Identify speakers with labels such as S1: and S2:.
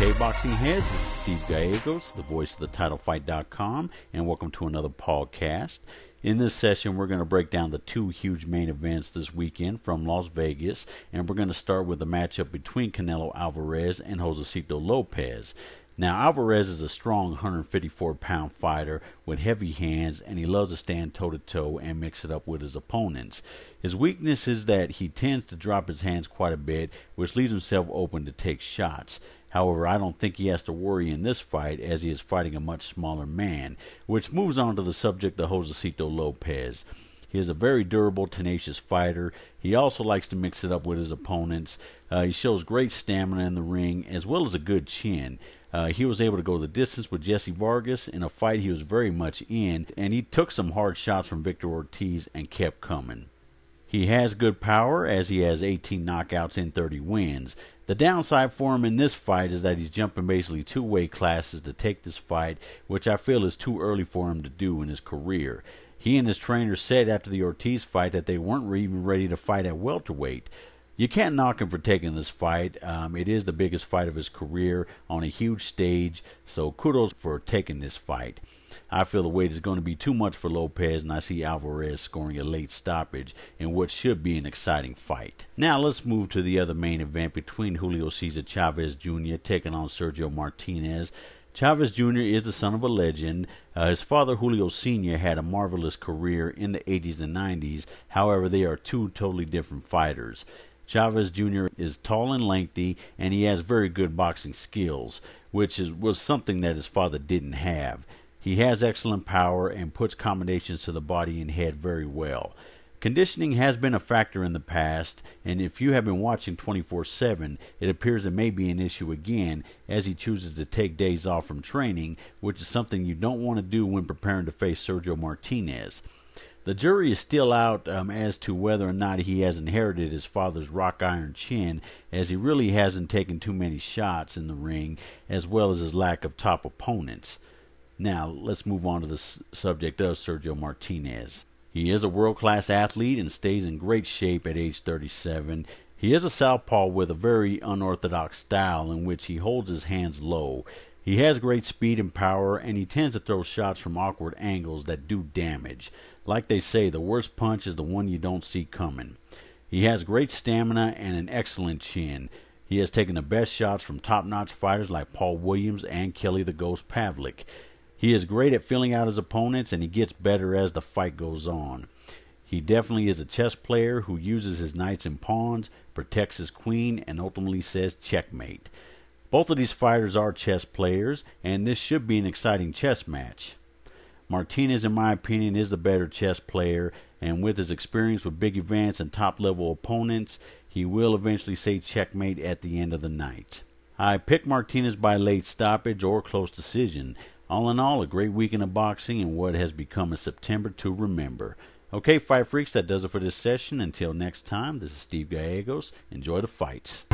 S1: Okay, boxing heads, this is Steve Gallegos, the voice of TheTitleFight.com, and welcome to another podcast. In this session, we're going to break down the two huge main events this weekend from Las Vegas, and we're going to start with the matchup between Canelo Alvarez and Lopez. Now, Alvarez is a strong 154-pound fighter with heavy hands, and he loves to stand toe-to-toe and mix it up with his opponents. His weakness is that he tends to drop his hands quite a bit, which leaves himself open to take shots. However, I don't think he has to worry in this fight, as he is fighting a much smaller man, which moves on to the subject of Lopez. He is a very durable, tenacious fighter. He also likes to mix it up with his opponents. He shows great stamina in the ring, as well as a good chin. He was able to go the distance with Jesse Vargas in a fight he was very much in, and he took some hard shots from Victor Ortiz and kept coming. He has good power, as he has 18 knockouts and 30 wins. The downside for him in this fight is that he's jumping basically two weight classes to take this fight, which I feel is too early for him to do in his career. He and his trainer said after the Ortiz fight that they weren't even ready to fight at welterweight. You can't knock him for taking this fight. It is the biggest fight of his career on a huge stage, so kudos for taking this fight. I feel the weight is going to be too much for Lopez, and I see Alvarez scoring a late stoppage in what should be an exciting fight. Now let's move to the other main event between Julio Cesar Chavez Jr. taking on Sergio Martinez. Chavez Jr. is the son of a legend. His father, Julio Sr., had a marvelous career in the 80s and 90s. However, they are two totally different fighters. Chavez Jr. is tall and lengthy, and he has very good boxing skills, which was something that his father didn't have. He has excellent power and puts combinations to the body and head very well. Conditioning has been a factor in the past, and if you have been watching 24/7, it appears it may be an issue again, as he chooses to take days off from training, which is something you don't want to do when preparing to face Sergio Martinez. The jury is still out as to whether or not he has inherited his father's rock iron chin, as he really hasn't taken too many shots in the ring, as well as his lack of top opponents. Now, let's move on to the subject of Sergio Martinez. He is a world-class athlete and stays in great shape at age 37. He is a southpaw with a very unorthodox style in which he holds his hands low. He has great speed and power, and he tends to throw shots from awkward angles that do damage. Like they say, the worst punch is the one you don't see coming. He has great stamina and an excellent chin. He has taken the best shots from top-notch fighters like Paul Williams and Kelly the Ghost Pavlik. He is great at filling out his opponents, and he gets better as the fight goes on. He definitely is a chess player who uses his knights and pawns, protects his queen, and ultimately says checkmate. Both of these fighters are chess players, and this should be an exciting chess match. Martinez, in my opinion, is the better chess player, and with his experience with big events and top-level opponents, he will eventually say checkmate at the end of the night. I picked Martinez by late stoppage or close decision. All in all, a great weekend of boxing and what has become a September to remember. Okay, Fight Freaks, that does it for this session. Until next time, this is Steve Gallegos. Enjoy the fights.